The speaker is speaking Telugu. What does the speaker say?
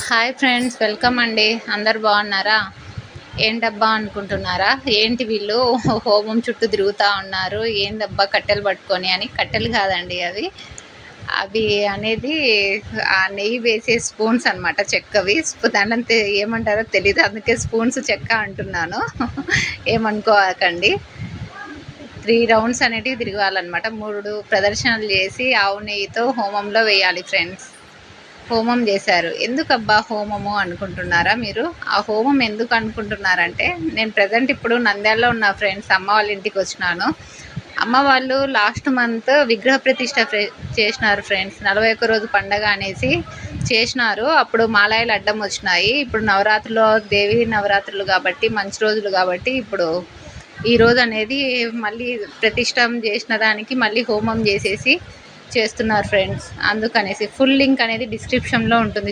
హాయ్ ఫ్రెండ్స్, వెల్కమ్ అండి. అందరు బాగున్నారా? ఏంటబ్బా అనుకుంటున్నారా? ఏంటి వీళ్ళు హోమం చుట్టూ తిరుగుతూ ఉన్నారు, ఏందబ్బా కట్టెలు పట్టుకొని అని. కట్టెలు కాదండి అవి అవి అనేది ఆ నెయ్యి వేసే స్పూన్స్ అనమాట, చెక్కవి. దాంట్లో ఏమంటారో తెలీదు, అందుకే స్పూన్స్ చెక్క అంటున్నాను. ఏమనుకోకండి. 3 రౌండ్స్ అనేటివి తిరగాలన్నమాట. 3 ప్రదర్శనలు చేసి ఆవు నెయ్యితో హోమంలో వేయాలి ఫ్రెండ్స్. హోమం చేశారు. ఎందుకబ్బా హోమము అనుకుంటున్నారా మీరు? ఆ హోమం ఎందుకు అనుకుంటున్నారంటే, నేను ప్రజెంట్ ఇప్పుడు నంద్యాలలో ఉన్న ఫ్రెండ్స్, అమ్మ వాళ్ళ ఇంటికి వచ్చినాను. అమ్మ వాళ్ళు లాస్ట్ మంత్ విగ్రహ ప్రతిష్ట చేసినారు ఫ్రెండ్స్. 41 రోజు పండగ అనేసి చేసినారు. అప్పుడు మాలాయిలు అడ్డం వచ్చినాయి. ఇప్పుడు నవరాత్రిలో దేవి నవరాత్రులు కాబట్టి, మంచి రోజులు కాబట్టి, ఇప్పుడు ఈ రోజు అనేది మళ్ళీ ప్రతిష్టం చేసిన దానికి మళ్ళీ హోమం చేసేసి చేస్తున్నారు ఫ్రెండ్స్. అందుకనేసి ఫుల్ లింక్ అనేది డిస్క్రిప్షన్లో ఉంటుంది.